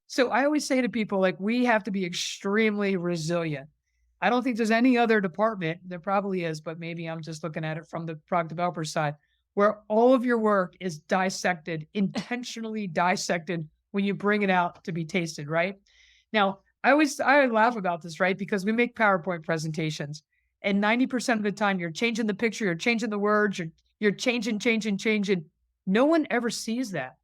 So I always say to people, like, we have to be extremely resilient. I don't think there's any other department, there probably is, but maybe I'm just looking at it from the product developer side, where all of your work is dissected, intentionally dissected when you bring it out to be tasted, right? Now, I laugh about this, right? Because we make PowerPoint presentations, and 90% of the time you're changing the picture, you're changing the words, you're changing. No one ever sees that.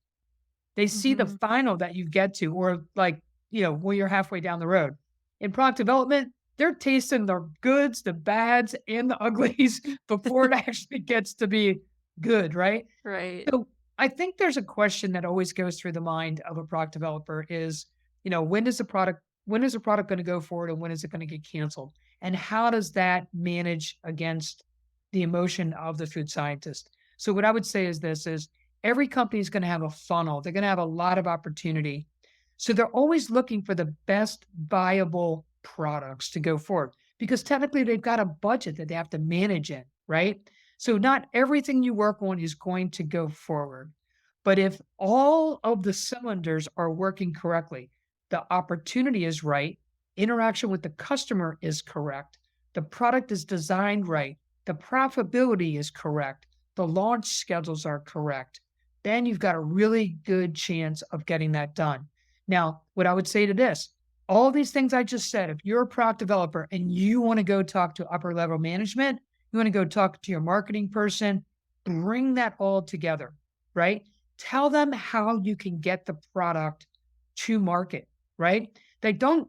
They see the Hmm. final that you get to, or like, when you're halfway down the road. In product development, they're tasting the goods, the bads, and the uglies before it actually gets to be good, right? Right. So I think there's a question that always goes through the mind of a product developer is, when is the product going to go forward and when is it going to get canceled? And how does that manage against the emotion of the food scientist? So what I would say is this is every company is going to have a funnel. They're going to have a lot of opportunity. So they're always looking for the best viable products to go forward because technically they've got a budget that they have to manage in, right? So not everything you work on is going to go forward. But if all of the cylinders are working correctly, the opportunity is right, interaction with the customer is correct, the product is designed right, the profitability is correct, the launch schedules are correct, then you've got a really good chance of getting that done. Now, what I would say to this, all these things I just said, if you're a product developer and you want to go talk to upper level management, you want to go talk to your marketing person, bring that all together, right? Tell them how you can get the product to market, right? They don't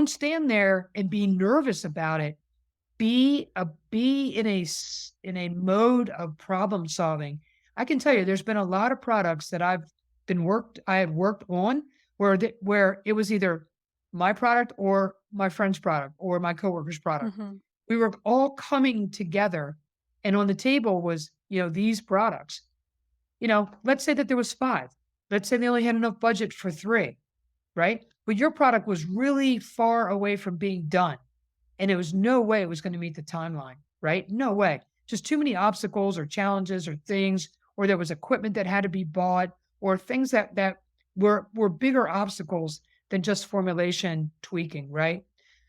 stand there and be nervous about it. Be in in a mode of problem solving. I can tell you there's been a lot of products that I have worked on where it was either my product or my friend's product or my coworker's product. Hmm. We were all coming together and on the table was, these products. Let's say that there was 5. Let's say they only had enough budget for 3, right? But your product was really far away from being done. And there was no way it was going to meet the timeline, right? No way. Just too many obstacles or challenges or things, or there was equipment that had to be bought, or things that were bigger obstacles than just formulation tweaking, right?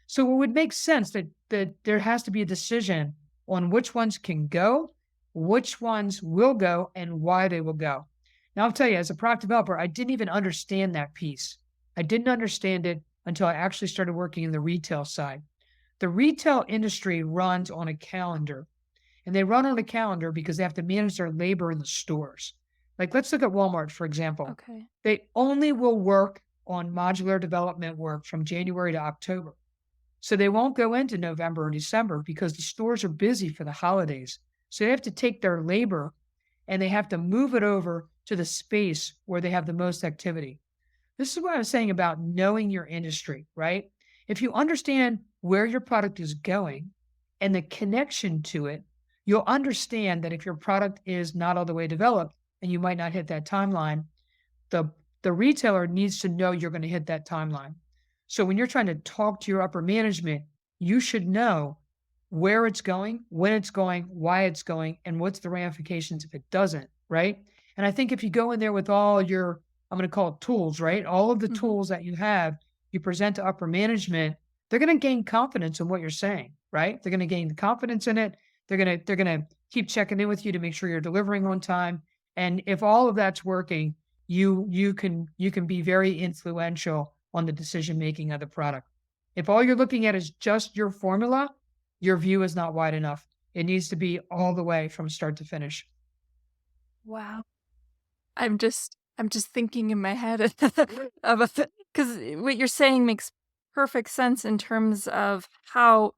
So it would make sense that there has to be a decision on which ones can go, which ones will go, and why they will go. Now I'll tell you, as a product developer, I didn't even understand that piece. I didn't understand it until I actually started working in the retail side. The retail industry runs on a calendar, and they run on a calendar because they have to manage their labor in the stores. Like, let's look at Walmart, for example. Okay. They only will work on modular development work from January to October. So they won't go into November or December because the stores are busy for the holidays. So they have to take their labor and they have to move it over to the space where they have the most activity. This is what I was saying about knowing your industry, right? If you understand where your product is going and the connection to it, you'll understand that if your product is not all the way developed and you might not hit that timeline, the the retailer needs to know you're going to hit that timeline. So when you're trying to talk to your upper management, you should know where it's going, when it's going, why it's going, and what's the ramifications if it doesn't, right? And I think if you go in there with all your, I'm going to call it tools, right? All of the Hmm. tools that you have, you present to upper management, they're going to gain confidence in what you're saying, right? They're going to gain confidence in it. They're going to keep checking in with you to make sure you're delivering on time. And if all of that's working, you can be very influential on the decision making of the product. If all you're looking at is just your formula, your view is not wide enough. It needs to be all the way from start to finish. Wow. I'm just thinking in my head of because what you're saying makes perfect sense in terms of how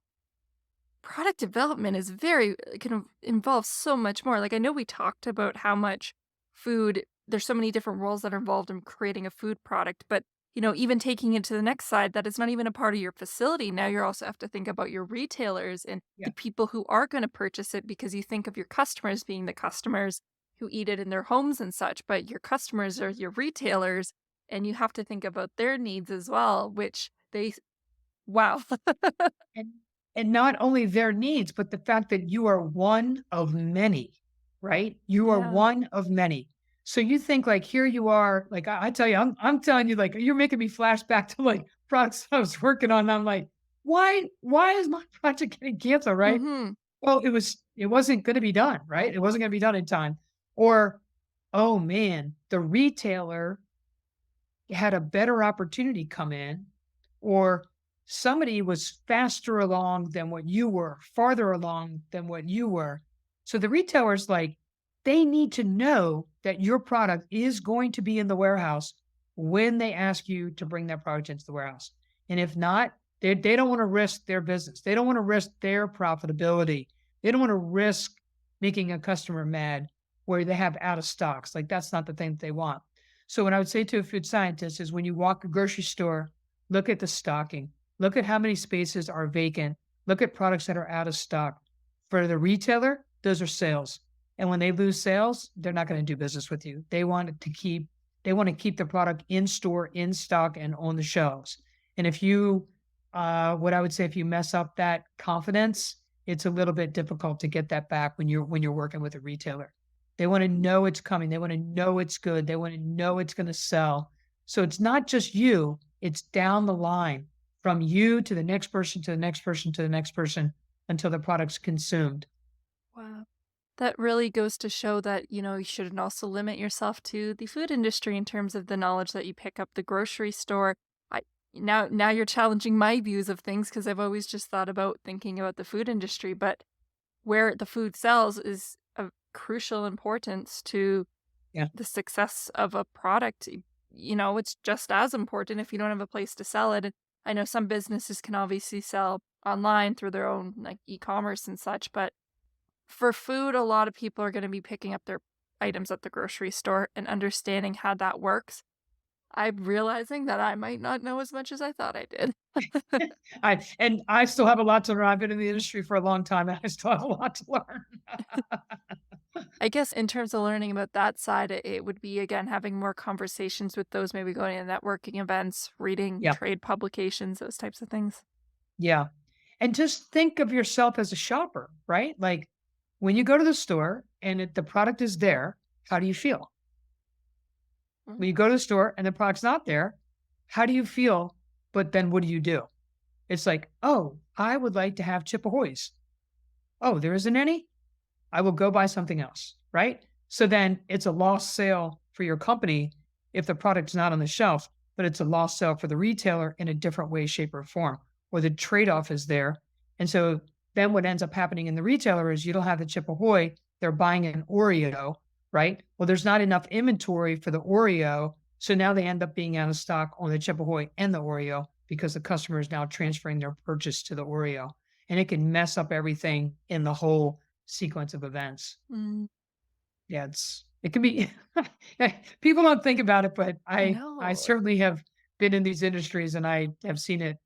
product development is very can involve so much more. Like I know we talked about how much food there's so many different roles that are involved in creating a food product, but even taking it to the next side, that is not even a part of your facility. Now you also have to think about your retailers and Yeah. the people who are going to purchase it because you think of your customers being the customers who eat it in their homes and such, but your customers are your retailers and you have to think about their needs as well, which they wow. And and not only their needs, but the fact that you are one of many, right? You are Yeah. one of many. So you think like here you are, like I tell you, I'm telling you, like you're making me flash back to like products I was working on. And I'm like, why is my project getting canceled, right? Mm-hmm. Well, it wasn't gonna be done, right? It wasn't gonna be done in time. Or, oh man, the retailer had a better opportunity come in, or somebody was faster along than what you were, farther along than what you were. So the retailers, like, they need to know that your product is going to be in the warehouse when they ask you to bring that product into the warehouse. And if not, they don't want to risk their business. They don't want to risk their profitability. They don't want to risk making a customer mad where they have out of stocks. Like, that's not the thing that they want. So what I would say to a food scientist is when you walk a grocery store, look at the stocking, look at how many spaces are vacant, look at products that are out of stock. For the retailer, those are sales. And when they lose sales, they're not going to do business with you. They want to keep the product in store, in stock, and on the shelves. And if you what I would say if you mess up that confidence, it's a little bit difficult to get that back when you're working with a retailer. They wanna know it's coming. They wanna know it's good. They wanna know it's gonna sell. So it's not just you, it's down the line from you to the next person, to the next person, to the next person until the product's consumed. Wow. That really goes to show that, you shouldn't also limit yourself to the food industry in terms of the knowledge that you pick up the grocery store. I now you're challenging my views of things because I've always just thought about thinking about the food industry, but where the food sells is of crucial importance to Yeah. the success of a product. It's just as important if you don't have a place to sell it. And I know some businesses can obviously sell online through their own like e-commerce and such, but for food, a lot of people are going to be picking up their items at the grocery store and understanding how that works. I'm realizing that I might not know as much as I thought I did. I still have a lot to learn. I've been in the industry for a long time, and I still have a lot to learn. I guess in terms of learning about that side, it would be again having more conversations with those, maybe going to networking events, reading Yeah, trade publications, those types of things. yeah. And just think of yourself as a shopper, right? Like, when you go to the store and the product is there, how do you feel? Mhm. When you go to the store and the product's not there, how do you feel? But then what do you do? It's like, "Oh, I would like to have Chip Ahoys. Oh, there isn't any? I will go buy something else," right? So then it's a lost sale for your company if the product's not on the shelf, but it's a lost sale for the retailer in a different way, shape, or form, or the trade-off is there. And so then what ends up happening in the retailer is you don't have the Chip Ahoy, they're buying an Oreo, right? Well, there's not enough inventory for the Oreo, so now they end up being out of stock on the Chip Ahoy and the Oreo because the customer is now transferring their purchase to the Oreo, and it can mess up everything in the whole sequence of events. Mm, Yeah, it can be people don't think about it, but I I know. certainly have been in these industries and I have seen it,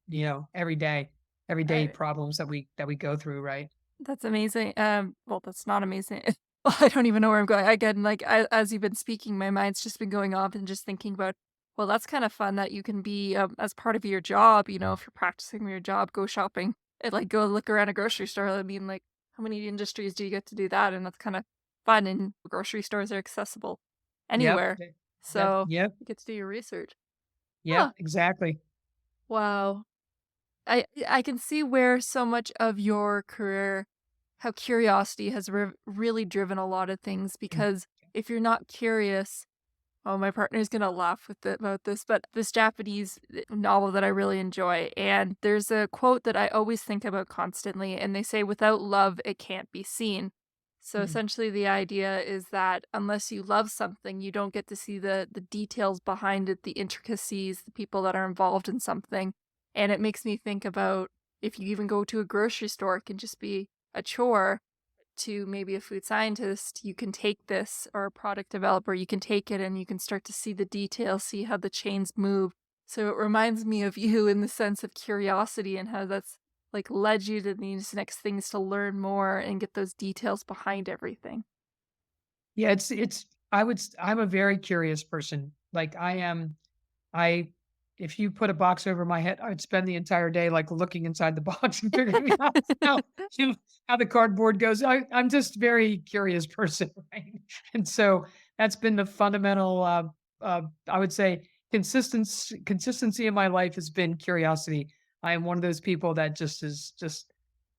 everyday I, problems that we go through, right? that's amazing. Well, that's not amazing. Well, I don't even know where I'm going. Again, like as you've been speaking, my mind's just been going off and just thinking about, well, that's kind of fun that you can be as part of your job. If you're practicing your job, go shopping and like go look around a grocery store. I mean, like, how many industries do you get to do that? And that's kind of fun. And grocery stores are accessible Yep. anywhere, so Yep. you get to do your research. Huh. Yep, exactly. Wow. I can see where so much of your career, how curiosity has really driven a lot of things, Mm, because if you're not curious, oh, my partner's gonna laugh about this, but this Japanese novel that I really enjoy, and there's a quote that I always think about constantly, and they say, "Without love, it can't be seen." So mm. essentially, the idea is that unless you love something, you don't get to see the details behind it, the intricacies, the people that are involved in something. And it makes me think about if you even go to a grocery store, it can just be a chore. To maybe a food scientist, you can take this, or a product developer, you can take it and you can start to see the details, see how the chains move. So it reminds me of you in the sense of curiosity and how that's like led you to these next things to learn more and get those details behind everything. Yeah, I'm a very curious person. Like, I if you put a box over my head, I'd spend the entire day, like, looking inside the box and figuring out how you know, how the cardboard goes. I'm just very curious person, right? And so that's been the fundamental, I would say consistency in my life has been curiosity. I am one of those people that just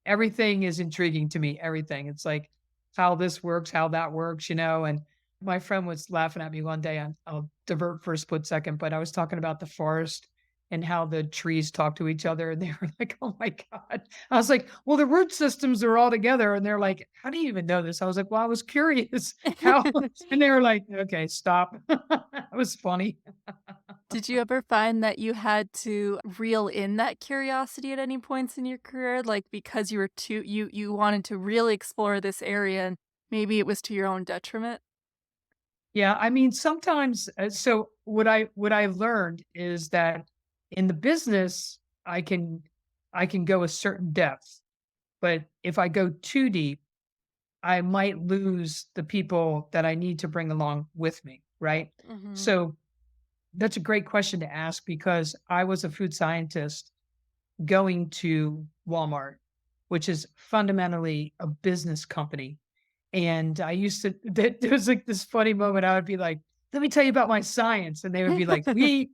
everything is intriguing to me. Everything. It's like how this works, how that works, and my friend was laughing at me one day. I'll divert for a split second, but I was talking about the forest and how the trees talk to each other. And they were like, oh my God. I was like, well, the root systems are all together. And they're like, how do you even know this? I was like, well, I was curious how, and they were like, okay, stop. That was funny. Did you ever find that you had to reel in that curiosity at any points in your career? Like, because you were too you wanted to really explore this area and maybe it was to your own detriment? Yeah, I mean, sometimes so what I learned is that in the business, I can go a certain depth, but if I go too deep, I might lose the people that I need to bring along with me, right? Mhm. So that's a great question to ask because I was a food scientist going to Walmart, which is fundamentally a business company. And I used to there was like this funny moment I would be like, "Let me tell you about my science." And they would be like, "We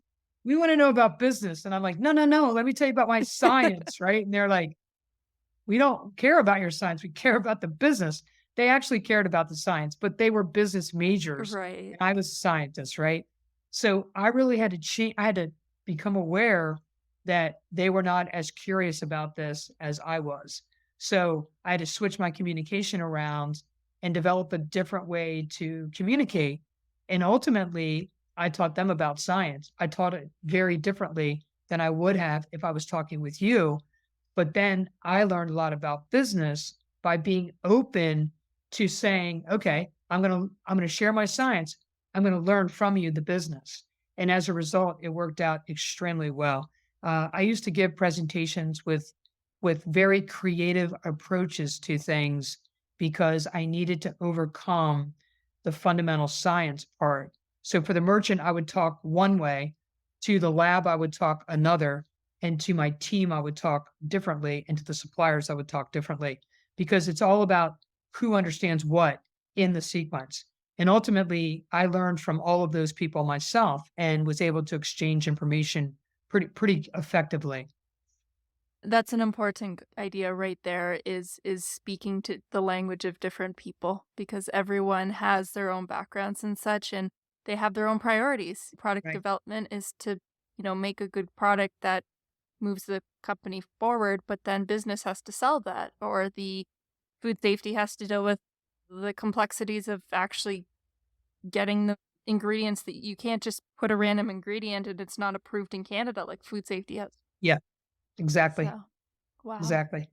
want to know about business." And I'm like, "No, no, no, let me tell you about my science," right? And they're like, "We don't care about your science. We care about the business." They actually cared about the science, but they were business majors Right. and I was a scientist, right? So I really had to change. I had to become aware that they were not as curious about this as I was. So I had to switch my communication around and develop a different way to communicate. And ultimately, I taught them about science. I taught it very differently than I would have if I was talking with you, but then I learned a lot about business by being open to saying, "Okay, I'm gonna share my science. I'm gonna learn from you the business." And as a result, it worked out extremely well. I used to give presentations with very creative approaches to things because I needed to overcome the fundamental science part. So for the merchant, I would talk one way. To the lab, I would talk another, and to my team, I would talk differently, and to the suppliers, I would talk differently because it's all about who understands what in the sequence. And ultimately, I learned from all of those people myself and was able to exchange information pretty effectively. That's an important idea right there is speaking to the language of different people because everyone has their own backgrounds and such and they have their own priorities. Product Right. development is to, make a good product that moves the company forward, but then business has to sell that or the food safety has to deal with the complexities of actually getting the ingredients that you can't just put a random ingredient and it's not approved in Canada like food safety has. Yeah, exactly. So, wow. Exactly.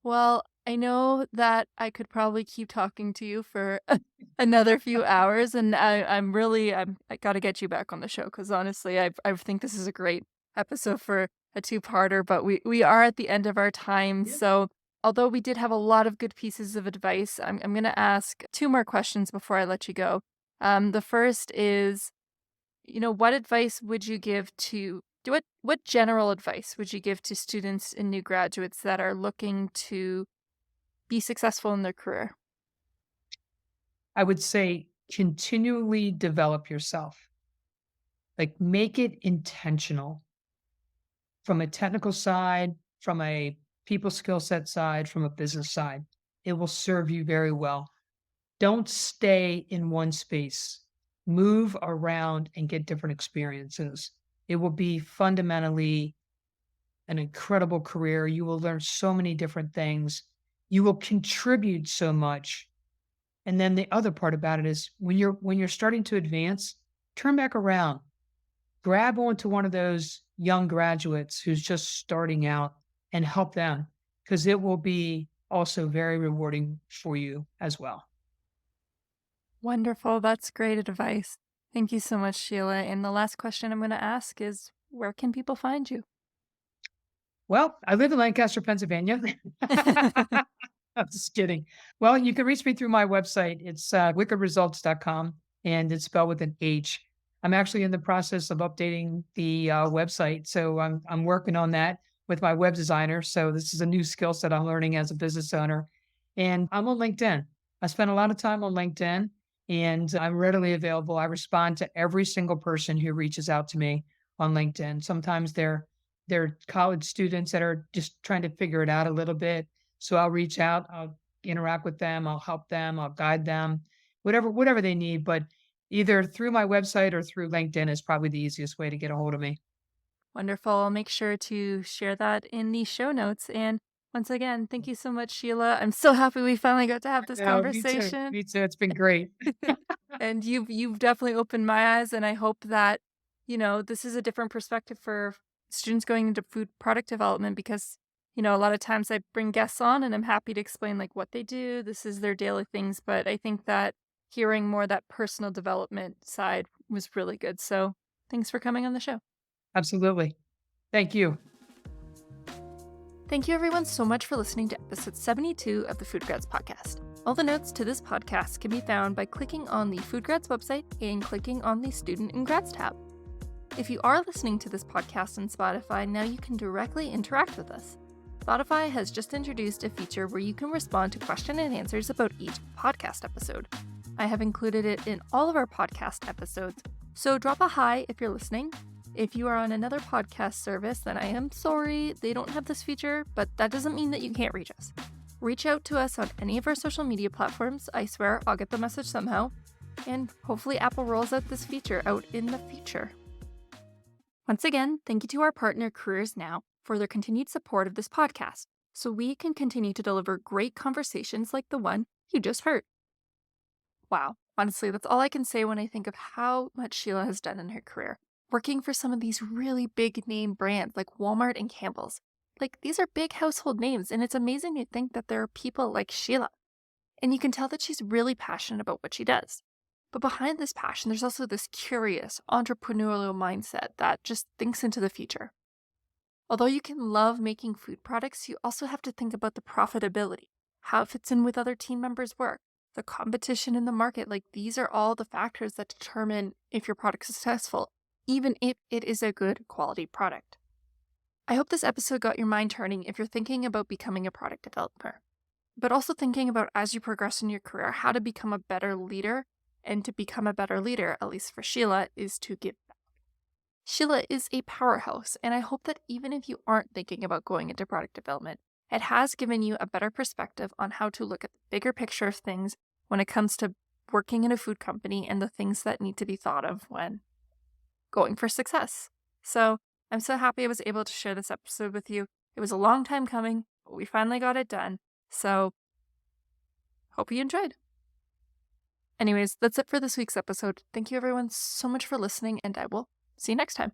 Well, I know that I could probably keep talking to you for another few hours, and I gotta get you back on the show because honestly, I think this is a great episode for a two-parter, but we are at the end of our time, Yeah. so although we did have a lot of good pieces of advice, I'm gonna ask 2 more questions before I let you go. The first is what advice would you give to what general advice would you give to students and new graduates that are looking to be successful in their career? I would say continually develop yourself. Like make it intentional from a technical side, from a people skill set side, from a business side. It will serve you very well. Don't stay in one space. Move around and get different experiences. It will be fundamentally an incredible career. You will learn so many different things. You will contribute so much. And then the other part about it is when you're starting to advance, turn back around. Grab onto one of those young graduates who's just starting out and help them because it will be also very rewarding for you as well. Wonderful. That's great advice. Thank you so much, Sheila. And the last question I'm going to ask is where can people find you? Well, I live in Lancaster, Pennsylvania. I'm just kidding. Well, you can reach me through my website. It's wickedresults.com and it's spelled with an H. I'm actually in the process of updating the website. So I'm working on that with my web designer. So this is a new skill set I'm learning as a business owner. And I'm on LinkedIn. I spend a lot of time on LinkedIn and I'm readily available. I respond to every single person who reaches out to me on LinkedIn. Sometimes they're they're college students that are just trying to figure it out a little bit. So I'll reach out, I'll interact with them, I'll help them, I'll guide them, whatever they need. But either through my website or through LinkedIn is probably the easiest way to get a hold of me. Wonderful. I'll make sure to share that in the show notes. And once again, thank you so much, Sheila. I'm so happy we finally got to have this No, me too. conversation. Me too. It's been great. And you've definitely opened my eyes, and I hope that, this is a different perspective for students going into food product development because, a lot of times I bring guests on and I'm happy to explain like what they do. This is their daily things, but I think that hearing more that personal development side was really good. So thanks for coming on the show. Absolutely. Thank you. Thank you everyone so much for listening to episode 72 of the Food Grads podcast. All the notes to this podcast can be found by clicking on the Food Grads website and clicking on the Student and Grads tab. If you are listening to this podcast on Spotify, now you can directly interact with us. Spotify has just introduced a feature where you can respond to question and answers about each podcast episode. I have included it in all of our podcast episodes, so drop a hi if you're listening. If you are on another podcast service, then I am sorry they don't have this feature, but that doesn't mean that you can't reach us. Reach out to us on any of our social media platforms. I swear I'll get the message somehow. And hopefully Apple rolls out this feature out in the future. Once again, thank you to our partner Careers Now for their continued support of this podcast, so we can continue to deliver great conversations like the one you just heard. Wow, honestly, that's all I can say when I think of how much Sheila has done in her career, working for some of these really big name brands like Walmart and Campbell's. Like, these are big household names, and it's amazing to think that there are people like Sheila. And you can tell that she's really passionate about what she does. But behind this passion, there's also this curious, entrepreneurial mindset that just thinks into the future. Although you can love making food products, you also have to think about the profitability, how it fits in with other team members' work, the competition in the market. Like, these are all the factors that determine if your product is successful, even if it is a good quality product. I hope this episode got your mind turning if you're thinking about becoming a product developer, but also thinking about as you progress in your career, how to become a better leader. And to become a better leader, at least for Sheila, is to give back. Sheila is a powerhouse, and I hope that even if you aren't thinking about going into product development, it has given you a better perspective on how to look at the bigger picture of things when it comes to working in a food company and the things that need to be thought of when going for success. So I'm so happy I was able to share this episode with you. It was a long time coming, but we finally got it done. So hope you enjoyed. Anyways, that's it for this week's episode. Thank you everyone so much for listening, and I will see you next time.